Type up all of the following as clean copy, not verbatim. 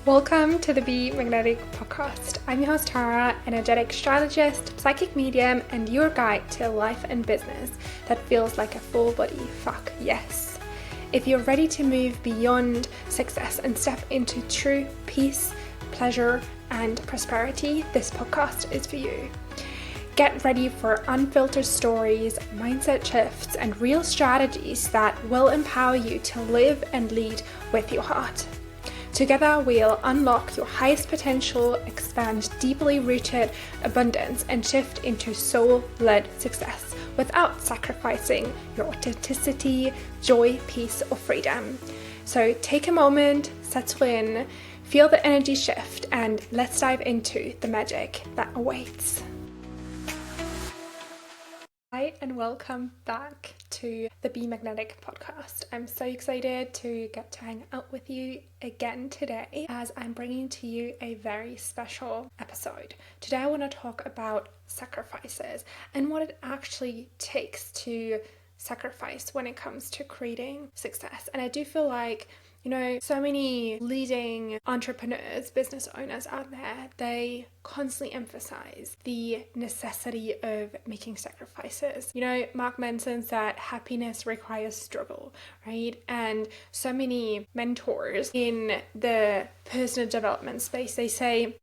Welcome to the Be Magnetic podcast. I'm your host Tara, energetic strategist, psychic medium, and your guide to a life and business that feels like a full body fuck yes. If you're ready to move beyond success and step into true peace, pleasure, and prosperity, this podcast is for you. Get ready for unfiltered stories, mindset shifts, and real strategies that will empower you to live and lead with your heart. Together, we'll unlock your highest potential, expand deeply rooted abundance, and shift into soul-led success without sacrificing your authenticity, joy, peace, or freedom. So take a moment, settle in, feel the energy shift, and let's dive into the magic that awaits. Hi and welcome back to the Be Magnetic podcast. I'm so excited to get to hang out with you again today as I'm bringing to you a very special episode. Today I want to talk about sacrifices and what it actually takes to sacrifice when it comes to creating success. And I do feel like so many leading entrepreneurs, business owners out there, they constantly emphasize the necessity of making sacrifices. Mark mentions that happiness requires struggle, right? And so many mentors in the personal development space, they say,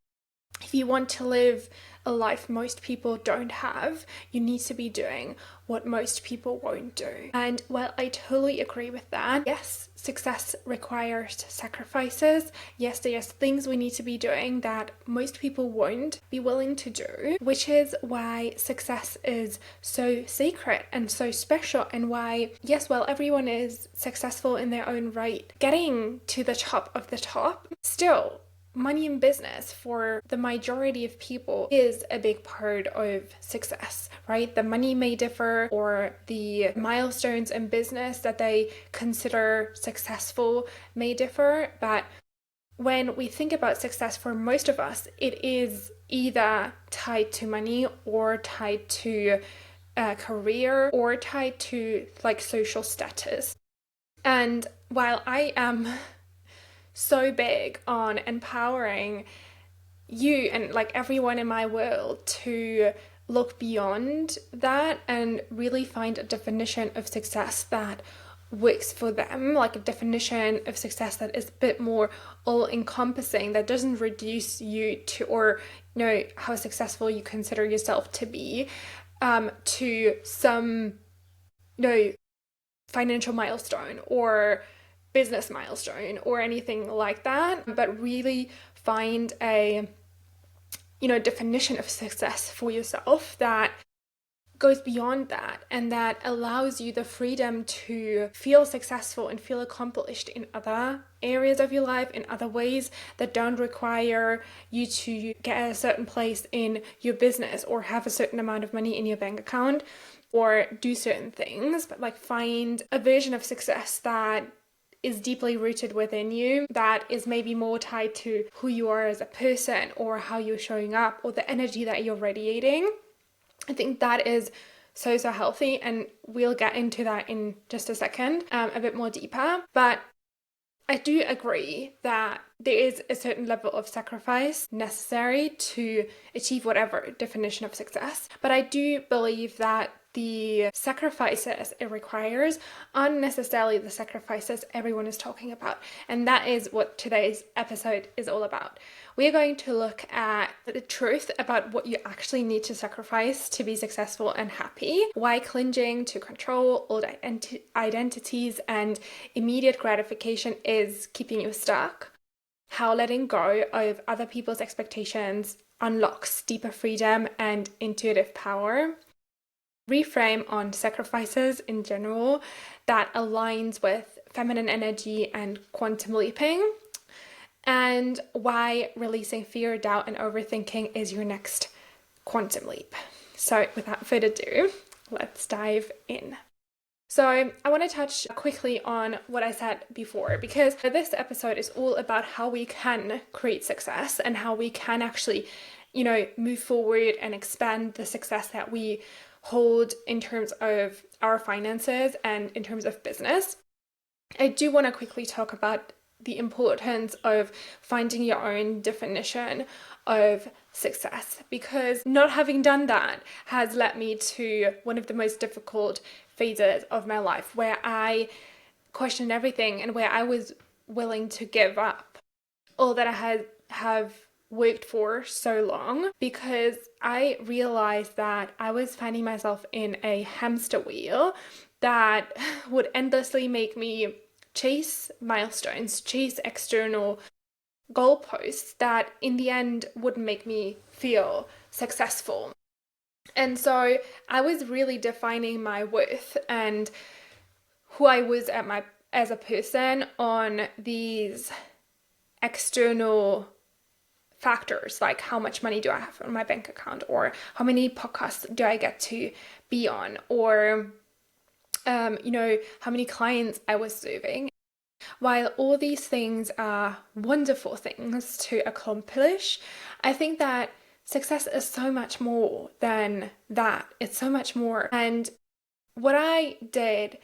if you want to live a life most people don't have, you need to be doing what most people won't do. And while I totally agree with that, yes, success requires sacrifices. Yes, there's things we need to be doing that most people won't be willing to do, which is why success is so sacred and so special, and why, yes, while everyone is successful in their own right, getting to the top of the top, still, money in business for the majority of people is a big part of success, right? The money may differ, or the milestones in business that they consider successful may differ, but when we think about success for most of us, it is either tied to money or tied to a career or tied to like social status. And while I am so big on empowering you and like everyone in my world to look beyond that and really find a definition of success that works for them, like a definition of success that is a bit more all-encompassing, that doesn't reduce you to, or how successful you consider yourself to be, to some financial milestone or business milestone or anything like that, but really find a definition of success for yourself that goes beyond that and that allows you the freedom to feel successful and feel accomplished in other areas of your life, in other ways that don't require you to get at a certain place in your business or have a certain amount of money in your bank account or do certain things, but like find a version of success that is deeply rooted within you, that is maybe more tied to who you are as a person or how you're showing up or the energy that you're radiating. I think that is so healthy, and we'll get into that in just a second, a bit more deeper. But I do agree that there is a certain level of sacrifice necessary to achieve whatever definition of success. But I do believe that the sacrifices it requires aren't necessarily the sacrifices everyone is talking about. And that is what today's episode is all about. We are going to look at the truth about what you actually need to sacrifice to be successful and happy, why clinging to control, old identities, and immediate gratification is keeping you stuck, how letting go of other people's expectations unlocks deeper freedom and intuitive power, reframe on sacrifices in general that aligns with feminine energy and quantum leaping, and why releasing fear, doubt, and overthinking is your next quantum leap. So without further ado, let's dive in. So I want to touch quickly on what I said before, because this episode is all about how we can create success and how we can actually, move forward and expand the success that we hold in terms of our finances and in terms of business. I do want to quickly talk about the importance of finding your own definition of success, because not having done that has led me to one of the most difficult phases of my life, where I questioned everything and where I was willing to give up all that I have worked for so long, because I realized that I was finding myself in a hamster wheel that would endlessly make me chase milestones, chase external goalposts that in the end wouldn't make me feel successful. And so I was really defining my worth and who I was as a person on these external factors, like how much money do I have on my bank account, or how many podcasts do I get to be on, or how many clients I was serving. While all these things are wonderful things to accomplish, I think that success is so much more than that. It's so much more. And what I did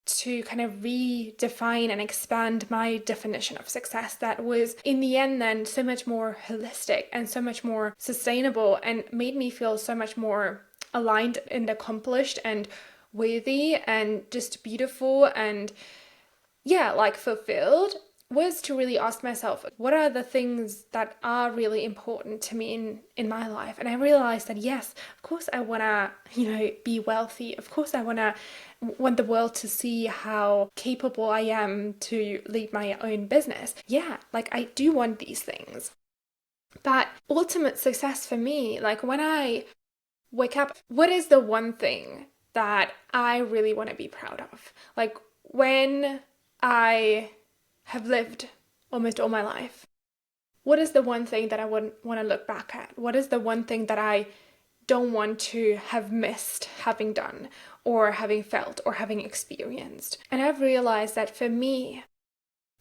to kind of redefine and expand my definition of success, that was in the end then so much more holistic and so much more sustainable, and made me feel so much more aligned and accomplished and worthy and just beautiful and fulfilled, was to really ask myself, what are the things that are really important to me in my life? And I realized that, yes, of course I want to, be wealthy. Of course I want the world to see how capable I am to lead my own business. Yeah, I do want these things. But ultimate success for me, when I wake up, what is the one thing that I really want to be proud of? When I have lived almost all my life, what is the one thing that I wouldn't want to look back at? What is the one thing that I don't want to have missed having done, or having felt, or having experienced? And I've realized that for me,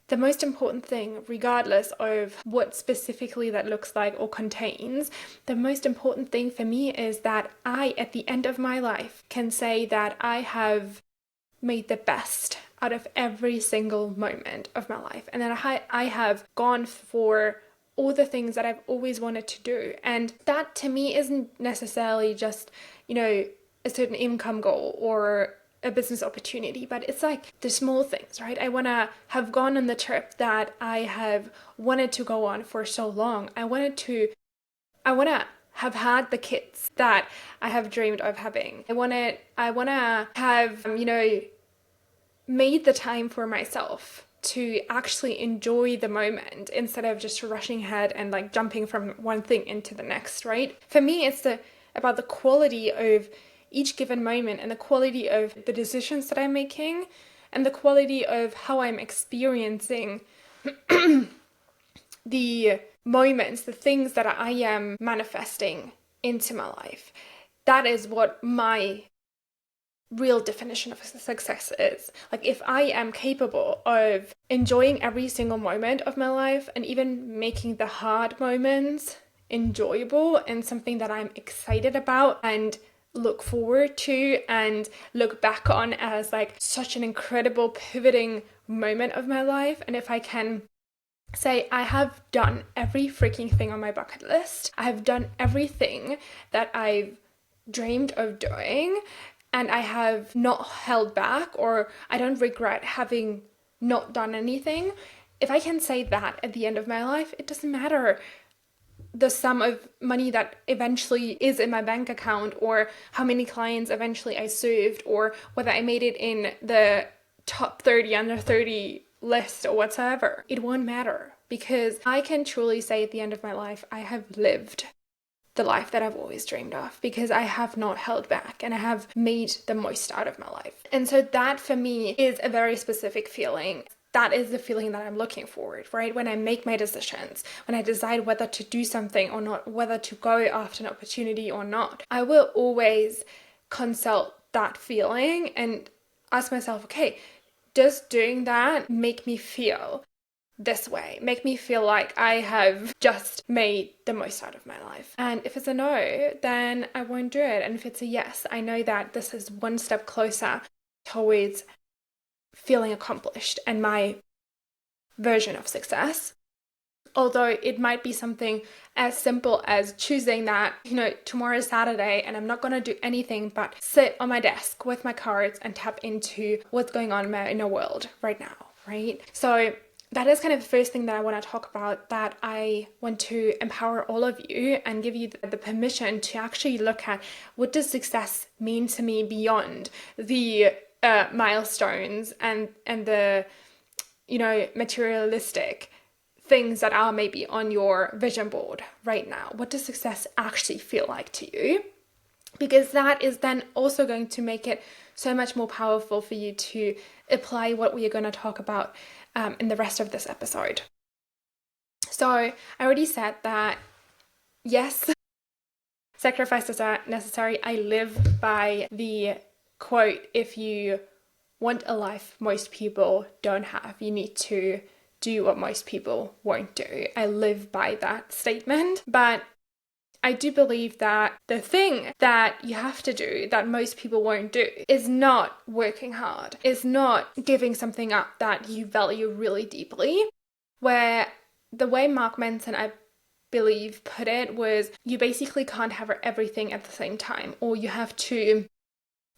the most important thing, regardless of what specifically that looks like or contains, the most important thing for me is that I, at the end of my life, can say that I have made the best out of every single moment of my life, and that I have gone for all the things that I've always wanted to do. And that to me isn't necessarily just, a certain income goal or a business opportunity, but it's the small things, right? I want to have gone on the trip that I have wanted to go on for so long. I want to have had the kids that I have dreamed of having. I want to have, made the time for myself to actually enjoy the moment instead of just rushing ahead and jumping from one thing into the next, right? For me, it's about the quality of each given moment, and the quality of the decisions that I'm making, and the quality of how I'm experiencing the moments, the things that I am manifesting into my life. That is what my real definition of success is. If I am capable of enjoying every single moment of my life, and even making the hard moments enjoyable and something that I'm excited about and look forward to and look back on as such an incredible pivoting moment of my life, and if I can say I have done every freaking thing on my bucket list, I have done everything that I've dreamed of doing, and I have not held back, or I don't regret having not done anything. If I can say that at the end of my life, it doesn't matter the sum of money that eventually is in my bank account, or how many clients eventually I served, or whether I made it in the top 30, under 30 list or whatsoever. It won't matter, because I can truly say at the end of my life, I have lived the life that I've always dreamed of, because I have not held back and I have made the most out of my life. And so that for me is a very specific feeling. That is the feeling that I'm looking forward, right? When I make my decisions, when I decide whether to do something or not, whether to go after an opportunity or not, I will always consult that feeling and ask myself, okay, does doing that make me feel this way, make me feel like I have just made the most out of my life? And if it's a no, then I won't do it. And if it's a yes, I know that this is one step closer towards feeling accomplished and my version of success. Although it might be something as simple as choosing that, tomorrow is Saturday and I'm not going to do anything but sit on my desk with my cards and tap into what's going on in the world right now, right? So that is kind of the first thing that I want to talk about, that I want to empower all of you and give you the permission to actually look at, what does success mean to me beyond the milestones and the materialistic things that are maybe on your vision board right now. What does success actually feel like to you? Because that is then also going to make it so much more powerful for you to apply what we are going to talk about in the rest of this episode. So I already said that, yes, sacrifices are necessary. I live by the quote, if you want a life most people don't have, you need to do what most people won't do. I live by that statement, but I do believe that the thing that you have to do that most people won't do is not working hard, is not giving something up that you value really deeply. Where the way Mark Manson, I believe, put it was, you basically can't have everything at the same time, or you have to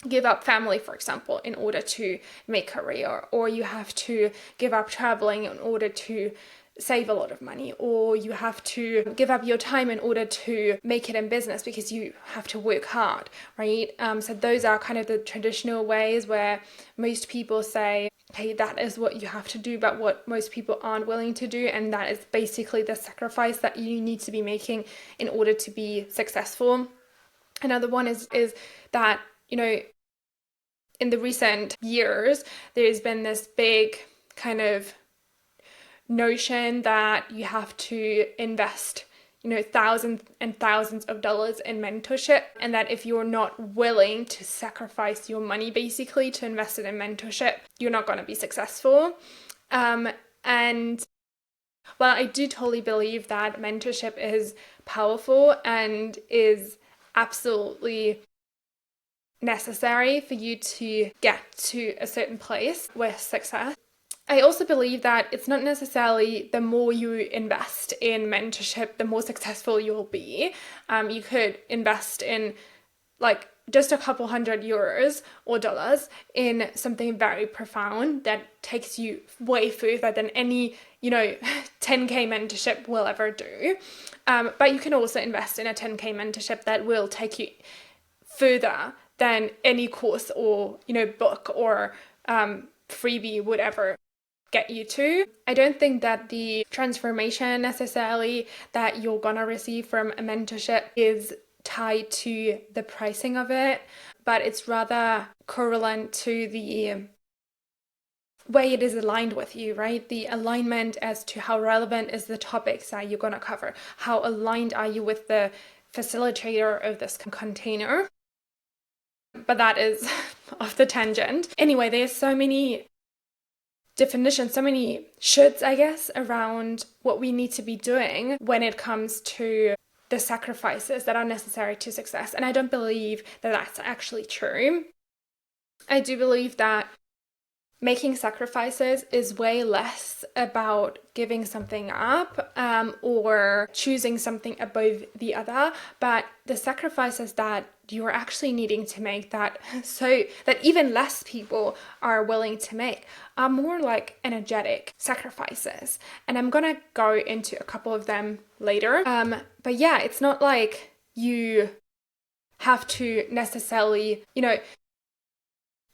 give up family, for example, in order to make career, or you have to give up traveling in order to save a lot of money, or you have to give up your time in order to make it in business because you have to work hard, right? So those are kind of the traditional ways where most people say, hey, that is what you have to do, but what most people aren't willing to do, and that is basically the sacrifice that you need to be making in order to be successful. Another one is that, in the recent years, there's been this big kind of notion that you have to invest, thousands and thousands of dollars in mentorship, and that if you're not willing to sacrifice your money basically to invest it in mentorship, you're not going to be successful. And while I do totally believe that mentorship is powerful and is absolutely necessary for you to get to a certain place with success, I also believe that it's not necessarily the more you invest in mentorship, the more successful you'll be. You could invest in just a couple €100 or dollars in something very profound that takes you way further than any, 10K mentorship will ever do. But you can also invest in a 10K mentorship that will take you further than any course or, book or freebie would ever get you to. I don't think that the transformation necessarily that you're gonna receive from a mentorship is tied to the pricing of it, but it's rather correlate to the way it is aligned with you, right? The alignment as to how relevant is the topics that you're gonna cover, how aligned are you with the facilitator of this container. But that is off the tangent. Anyway, there's so many definitions, so many shoulds, I guess, around what we need to be doing when it comes to the sacrifices that are necessary to success. And I don't believe that that's actually true. I do believe that making sacrifices is way less about giving something up or choosing something above the other, but the sacrifices that you're actually needing to make that even less people are willing to make are more like energetic sacrifices. And I'm gonna go into a couple of them later. But yeah, it's not like you have to necessarily,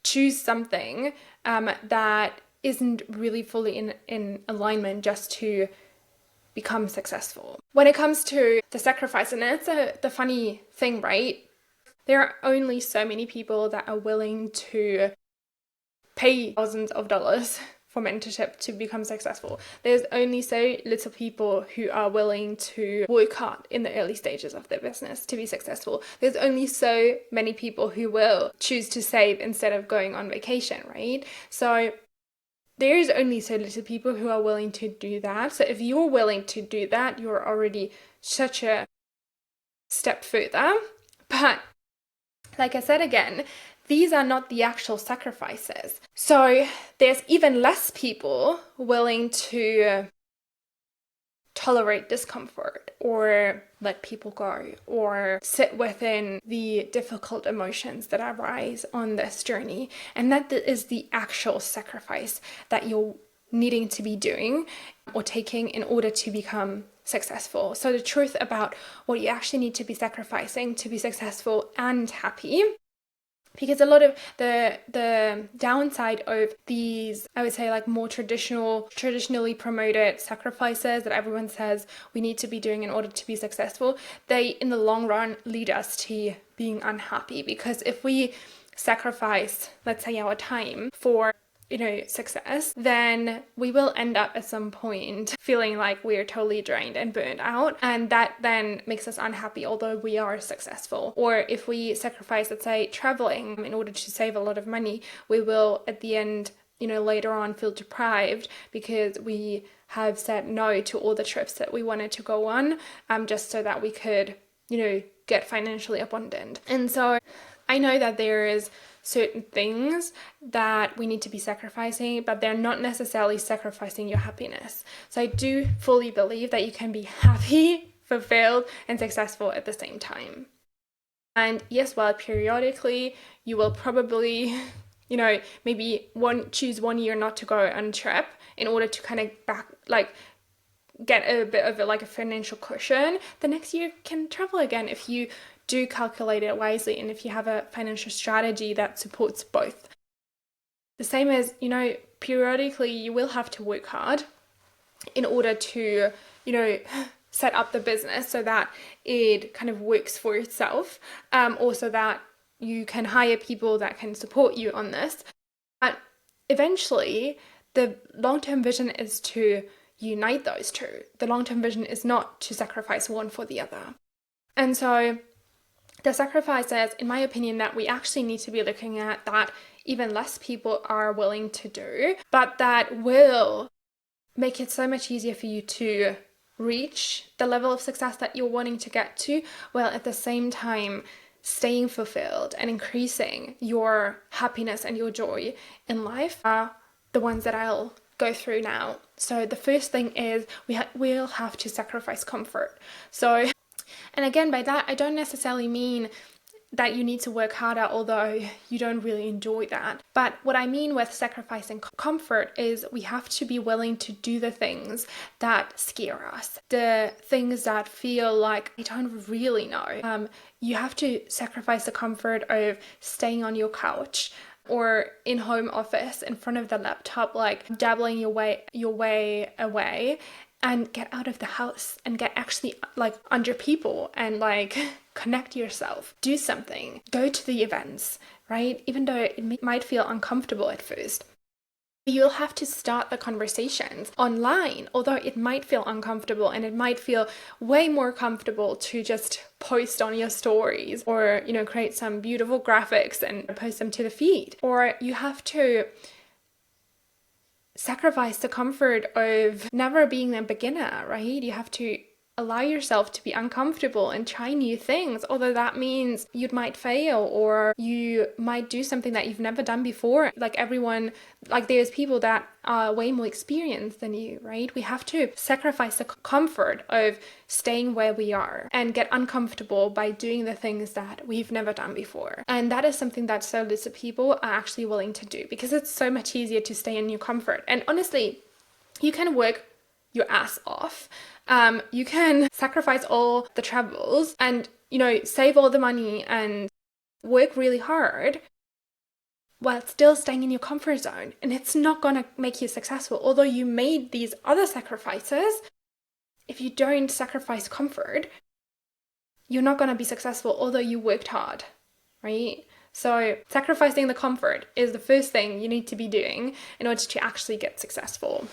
choose something that isn't really fully in alignment just to become successful. When it comes to the sacrifice, and that's the funny thing, right? There are only so many people that are willing to pay thousands of dollars for mentorship to become successful. There's only so little people who are willing to work hard in the early stages of their business to be successful. There's only so many people who will choose to save instead of going on vacation, right? So there is only so little people who are willing to do that. So if you're willing to do that, you're already such a step further. But like I said again, these are not the actual sacrifices. So there's even less people willing to tolerate discomfort or let people go or sit within the difficult emotions that arise on this journey. And that is the actual sacrifice that you're needing to be doing or taking in order to become successful. So the truth about what you actually need to be sacrificing to be successful and happy. Because a lot of the downside of these, I would say, like more traditionally promoted sacrifices that everyone says we need to be doing in order to be successful, they in the long run lead us to being unhappy. Because if we sacrifice, let's say, our time for success, then we will end up at some point feeling like we are totally drained and burned out, and that then makes us unhappy although we are successful. Or if we sacrifice, let's say, traveling in order to save a lot of money, we will at the end later on feel deprived because we have said no to all the trips that we wanted to go on just so that we could get financially abundant. And so I know that there is certain things that we need to be sacrificing, but they're not necessarily sacrificing your happiness. So I do fully believe that you can be happy, fulfilled, and successful at the same time. And yes, while periodically you will probably, maybe choose 1 year not to go on a trip in order to kind of get a bit of a financial cushion, the next year can travel again if you do calculate it wisely and if you have a financial strategy that supports both. The same as, periodically you will have to work hard in order to, set up the business so that it kind of works for itself, or so that you can hire people that can support you on this. But eventually, the long-term vision is to unite those two. The long-term vision is not to sacrifice one for the other. And so the sacrifices, in my opinion, that we actually need to be looking at that even less people are willing to do, but that will make it so much easier for you to reach the level of success that you're wanting to get to, while at the same time staying fulfilled and increasing your happiness and your joy in life, are the ones that I'll go through now. So the first thing is we'll have to sacrifice comfort. And again, by that, I don't necessarily mean that you need to work harder, although you don't really enjoy that. But what I mean with sacrificing comfort is we have to be willing to do the things that scare us, the things that feel like I don't really know. You have to sacrifice the comfort of staying on your couch or in home office in front of the laptop, dabbling your way away, and get out of the house and get actually under people and connect yourself, do something, go to the events, right? Even though it might feel uncomfortable at first. You'll have to start the conversations online, although it might feel uncomfortable, and it might feel way more comfortable to just post on your stories or, create some beautiful graphics and post them to the feed. Or you have to sacrifice the comfort of never being a beginner, right? You have to allow yourself to be uncomfortable and try new things, although that means you might fail or you might do something that you've never done before. There's people that are way more experienced than you, right? We have to sacrifice the comfort of staying where we are and get uncomfortable by doing the things that we've never done before. And that is something that so little people are actually willing to do, because it's so much easier to stay in your comfort. And honestly, you can work your ass off. You can sacrifice all the travels and, save all the money and work really hard while still staying in your comfort zone. And it's not going to make you successful. Although you made these other sacrifices, if you don't sacrifice comfort, you're not going to be successful, although you worked hard, right? So sacrificing the comfort is the first thing you need to be doing in order to actually get successful.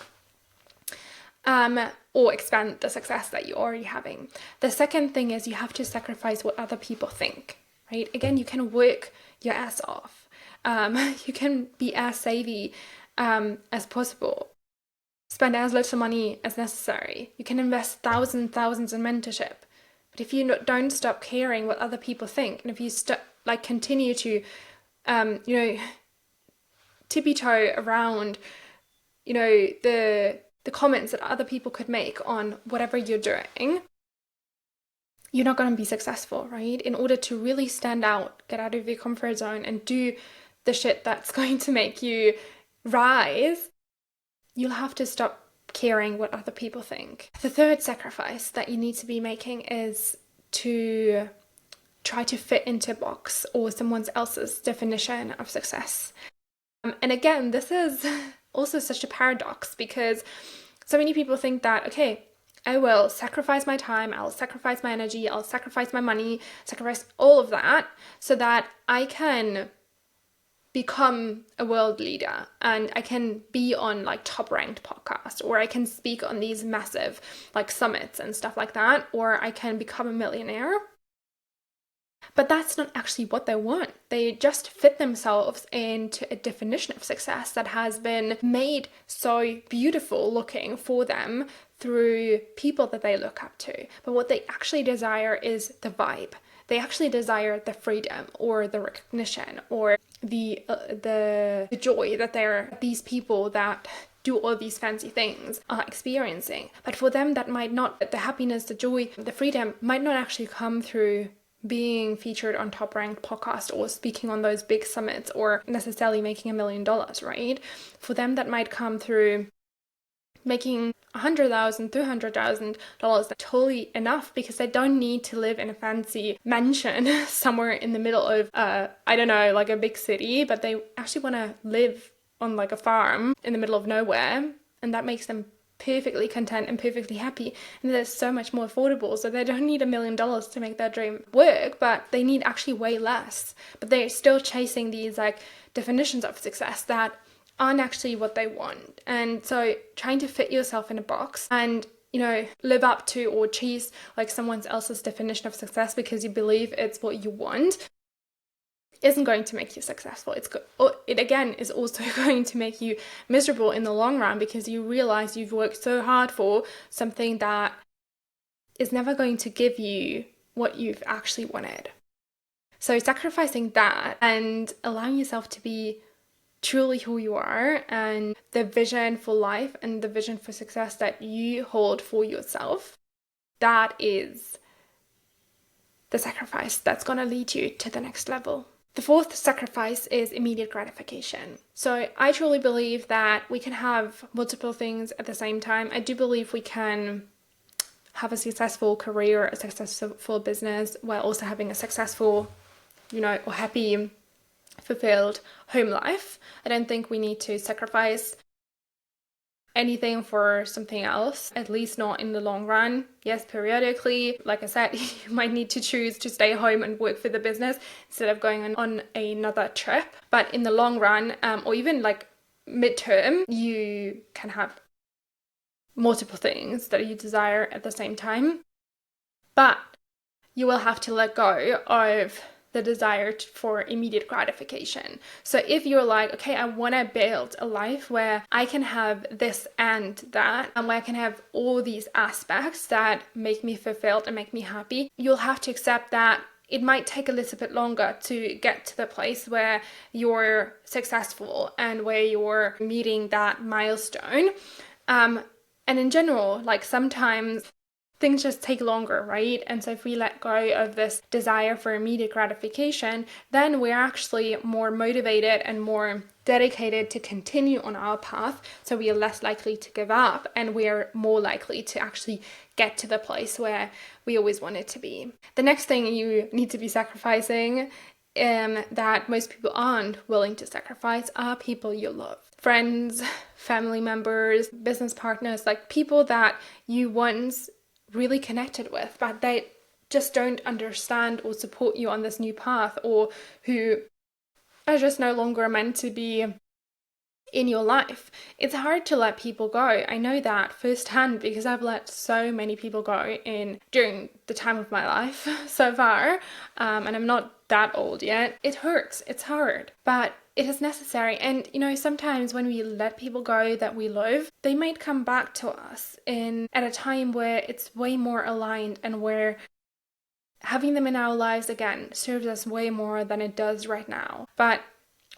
Or expand the success that you're already having. The second thing is you have to sacrifice what other people think, right? Again, you can work your ass off. You can be as savvy as possible. Spend as little money as necessary. You can invest thousands in mentorship. But if you don't stop caring what other people think, and if you continue to tippy toe around, the comments that other people could make on whatever you're doing, you're not going to be successful, right? In order to really stand out, get out of your comfort zone and do the shit that's going to make you rise, you'll have to stop caring what other people think. The third sacrifice that you need to be making is to try to fit into a box or someone else's definition of success. And again, this is also such a paradox, because so many people think that, okay, I will sacrifice my time, I'll sacrifice my energy, I'll sacrifice my money, sacrifice all of that so that I can become a world leader and I can be on like top ranked podcasts, or I can speak on these massive like summits and stuff like that, or I can become a millionaire. But that's not actually what they want. They just fit themselves into a definition of success that has been made so beautiful looking for them through people that they look up to. But what they actually desire is the vibe. They actually desire the freedom or the recognition or the joy that these people that do all these fancy things are experiencing. But for them, that might not, the happiness, the joy, the freedom might not actually come through being featured on top ranked podcasts or speaking on those big summits or necessarily making $1 million, right? For them, that might come through making $100,000, $200,000 totally enough, because they don't need to live in a fancy mansion somewhere in the middle of, I don't know, like a big city, but they actually want to live on like a farm in the middle of nowhere, and that makes them perfectly content and perfectly happy, and they're so much more affordable, so they don't need $1 million to make their dream work, but they need actually way less, but they're still chasing these like definitions of success that aren't actually what they want. And so trying to fit yourself in a box and live up to or chase like someone else's definition of success because you believe it's what you want isn't going to make you successful. It again is also going to make you miserable in the long run, because you realize you've worked so hard for something that is never going to give you what you've actually wanted. So sacrificing that and allowing yourself to be truly who you are and the vision for life and the vision for success that you hold for yourself, that is the sacrifice that's going to lead you to the next level. The fourth sacrifice is immediate gratification. So I truly believe that we can have multiple things at the same time. I do believe we can have a successful career, a successful business, while also having a successful, or happy, fulfilled home life. I don't think we need to sacrifice anything for something else, at least not in the long run. Yes, periodically, like I said, you might need to choose to stay home and work for the business instead of going on another trip. But in the long run, or even like midterm, you can have multiple things that you desire at the same time. But you will have to let go of the desire for immediate gratification. So if you're like, okay, I want to build a life where I can have this and that, and where I can have all these aspects that make me fulfilled and make me happy, you'll have to accept that it might take a little bit longer to get to the place where you're successful and where you're meeting that milestone. And in general, like sometimes things just take longer, right? And so if we let go of this desire for immediate gratification, then we're actually more motivated and more dedicated to continue on our path. So we are less likely to give up, and we're more likely to actually get to the place where we always wanted to be. The next thing you need to be sacrificing that most people aren't willing to sacrifice are people you love. Friends, family members, business partners, like people that you once really connected with, but they just don't understand or support you on this new path, or who are just no longer meant to be in your life. It's hard to let people go. I know that firsthand because I've let so many people go during the time of my life so far, and I'm not that old yet. It hurts. It's hard, but it is necessary. And sometimes when we let people go that we love, they might come back to us at a time where it's way more aligned, and where having them in our lives again serves us way more than it does right now. But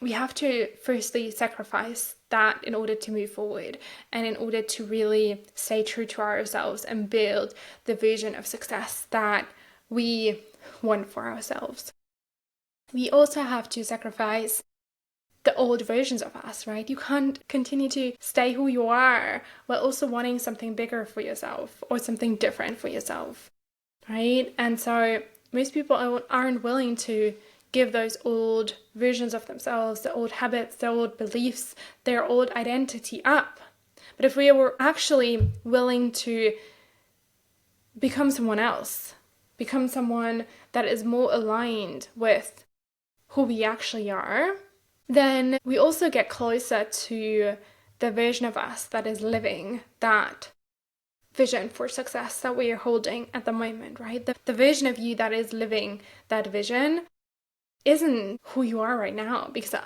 we have to firstly sacrifice that in order to move forward and in order to really stay true to ourselves and build the version of success that we want for ourselves. We also have to sacrifice the old versions of us, right? You can't continue to stay who you are while also wanting something bigger for yourself or something different for yourself, right? And so most people aren't willing to give those old versions of themselves, the old habits, the old beliefs, their old identity up. But if we were actually willing to become someone else, become someone that is more aligned with who we actually are, then we also get closer to the version of us that is living that vision for success that we are holding at the moment, right? The version of you that is living that vision isn't who you are right now, because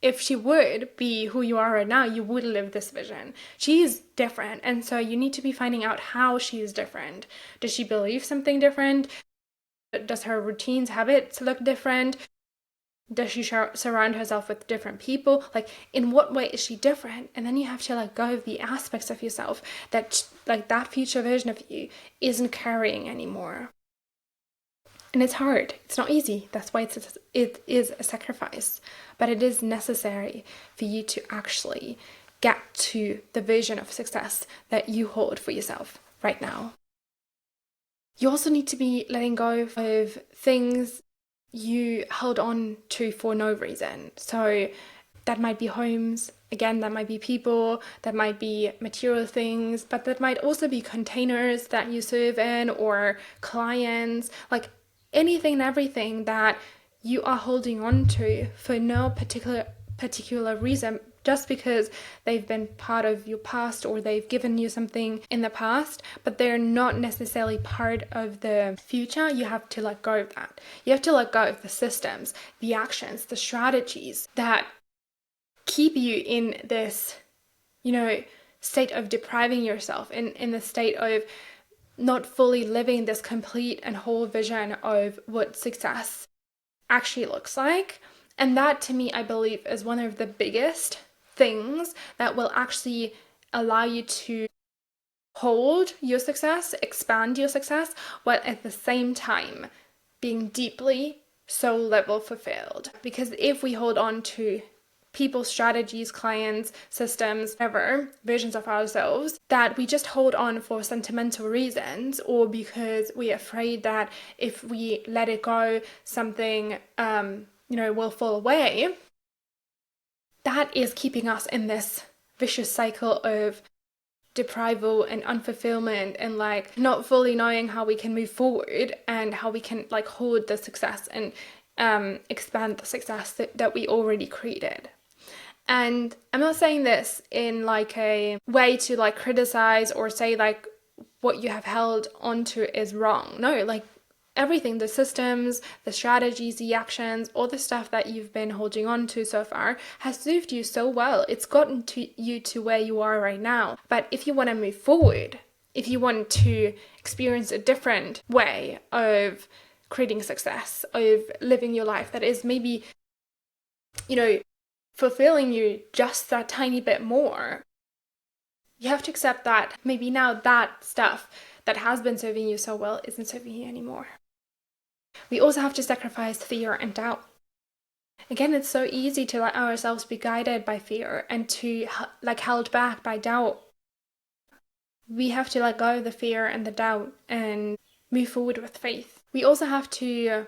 if she would be who you are right now, you would live this vision. She's different, and so you need to be finding out how she is different. Does she believe something different? Does her routines, habits look different? Does she surround herself with different people? Like, in what way is she different? And then you have to let go of the aspects of yourself that, like, that future version of you isn't carrying anymore. And it's hard. It's not easy. That's why it is a sacrifice. But it is necessary for you to actually get to the vision of success that you hold for yourself right now. You also need to be letting go of things you held on to for no reason. So that might be homes, again, that might be people, that might be material things, but that might also be containers that you serve in, or clients, like anything and everything that you are holding on to for no particular reason, just because they've been part of your past or they've given you something in the past, but they're not necessarily part of the future. You have to let go of that. You have to let go of the systems, the actions, the strategies that keep you in this, state of depriving yourself, in the state of not fully living this complete and whole vision of what success actually looks like. And that, to me, I believe, is one of the biggest things that will actually allow you to hold your success, expand your success, while at the same time being deeply soul level fulfilled. Because if we hold on to people, strategies, clients, systems, whatever versions of ourselves that we just hold on for sentimental reasons, or because we're afraid that if we let it go, something will fall away, that is keeping us in this vicious cycle of deprival and unfulfillment, and like not fully knowing how we can move forward and how we can like hold the success and expand the success that we already created. And I'm not saying this in like a way to like criticize or say like what you have held onto is wrong. No, like everything, the systems, the strategies, the actions, all the stuff that you've been holding on to so far has served you so well. It's gotten you to where you are right now. But if you want to move forward, if you want to experience a different way of creating success, of living your life that is maybe, fulfilling you just that tiny bit more, you have to accept that maybe now that stuff that has been serving you so well isn't serving you anymore. We also have to sacrifice fear and doubt. Again, it's so easy to let ourselves be guided by fear and to like held back by doubt. We have to let go of the fear and the doubt and move forward with faith. We also have to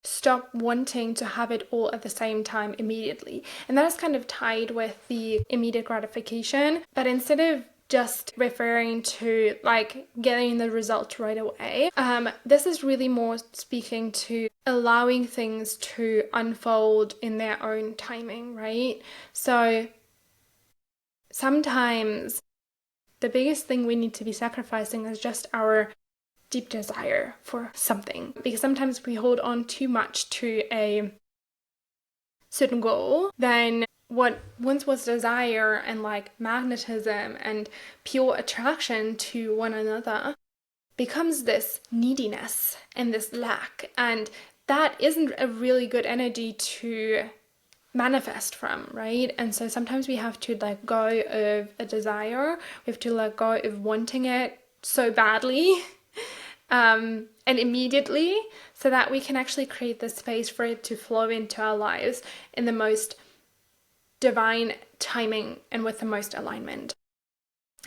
stop wanting to have it all at the same time immediately. And that is kind of tied with the immediate gratification. But instead of just referring to like getting the result right away, this is really more speaking to allowing things to unfold in their own timing, right? So sometimes the biggest thing we need to be sacrificing is just our deep desire for something, because sometimes we hold on too much to a certain goal, then what once was desire and like magnetism and pure attraction to one another becomes this neediness and this lack, and that isn't a really good energy to manifest from, right? And so sometimes we have to let go of a desire, we have to let go of wanting it so badly and immediately, so that we can actually create the space for it to flow into our lives in the most divine timing and with the most alignment.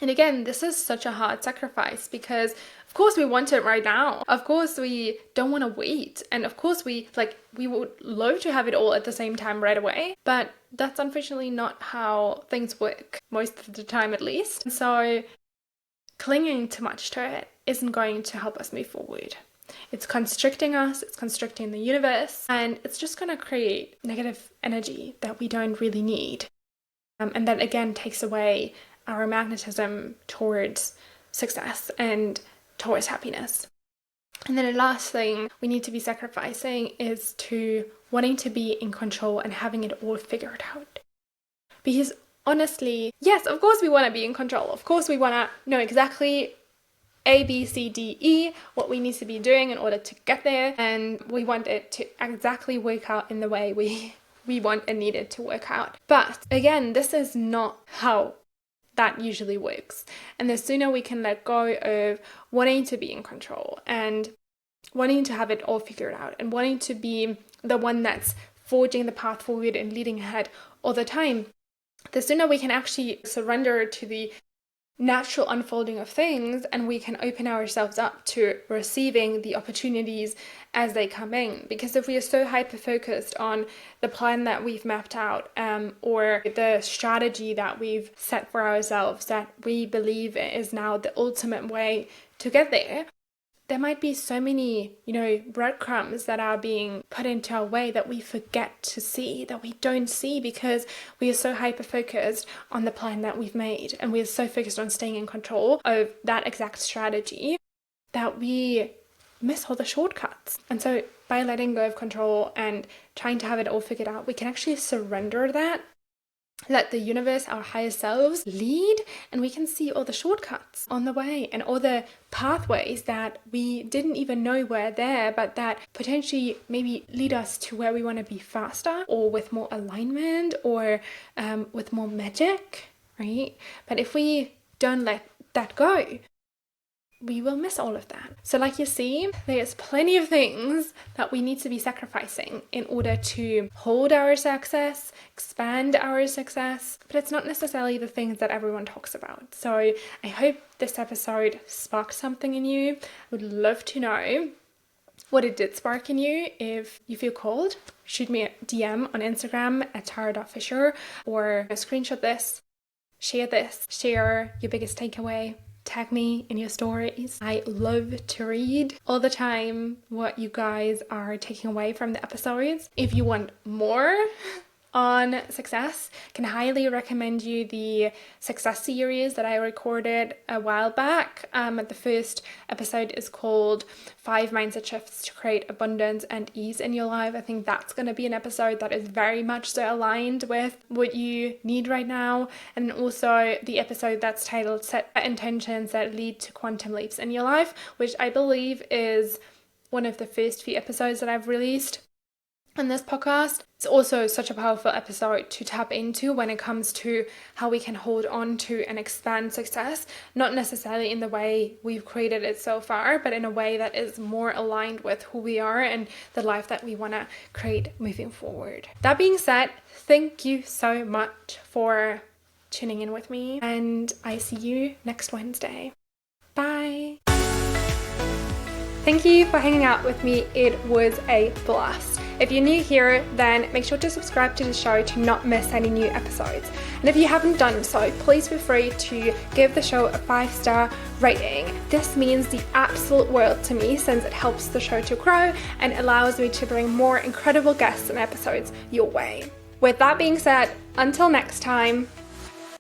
And again, this is such a hard sacrifice because of course we want it right now. Of course we don't want to wait. And of course we would love to have it all at the same time right away. But that's unfortunately not how things work, most of the time at least. And so clinging too much to it isn't going to help us move forward. It's constricting us, it's constricting the universe, and it's just going to create negative energy that we don't really need. And that again takes away our magnetism towards success and towards happiness. And then the last thing we need to be sacrificing is to wanting to be in control and having it all figured out. Because honestly, yes, of course we want to be in control. Of course we want to know exactly A, B, C, D, E, what we need to be doing in order to get there. And we want it to exactly work out in the way we want and need it to work out. But again, this is not how that usually works. And the sooner we can let go of wanting to be in control and wanting to have it all figured out and wanting to be the one that's forging the path forward and leading ahead all the time, the sooner we can actually surrender to the natural unfolding of things, and we can open ourselves up to receiving the opportunities as they come in. Because if we are so hyper focused on the plan that we've mapped out, or the strategy that we've set for ourselves that we believe is now the ultimate way to get there might be so many, breadcrumbs that are being put into our way that we forget to see, that we don't see, because we are so hyper-focused on the plan that we've made, and we are so focused on staying in control of that exact strategy that we miss all the shortcuts. And so by letting go of control and trying to have it all figured out, we can actually surrender that, let the universe, our higher selves, lead, and we can see all the shortcuts on the way and all the pathways that we didn't even know were there, but that potentially maybe lead us to where we want to be faster, or with more alignment, or with more magic, right? But if we don't let that go, we will miss all of that. So like you see, there's plenty of things that we need to be sacrificing in order to hold our success, expand our success, but it's not necessarily the things that everyone talks about. So I hope this episode sparked something in you. I would love to know what it did spark in you. If you feel called, shoot me a DM on Instagram at tara.fisher, or screenshot this, share your biggest takeaway. Tag me in your stories. I love to read all the time what you guys are taking away from the episodes. If you want more on success, can highly recommend you the success series that I recorded a while back. The first episode is called 5 Mindset Shifts to Create Abundance and Ease in Your Life. I think that's going to be an episode that is very much so aligned with what you need right now. And also the episode that's titled Set Intentions That Lead to Quantum Leaps in Your Life, which I believe is one of the first few episodes that I've released on this podcast. It's also such a powerful episode to tap into when it comes to how we can hold on to and expand success, not necessarily in the way we've created it so far, but in a way that is more aligned with who we are and the life that we want to create moving forward. That being said, thank you so much for tuning in with me, and I see you next Wednesday. Bye. Thank you for hanging out with me. It was a blast. If you're new here, then make sure to subscribe to the show to not miss any new episodes. And if you haven't done so, please feel free to give the show a 5-star rating. This means the absolute world to me, since it helps the show to grow and allows me to bring more incredible guests and episodes your way. With that being said, until next time,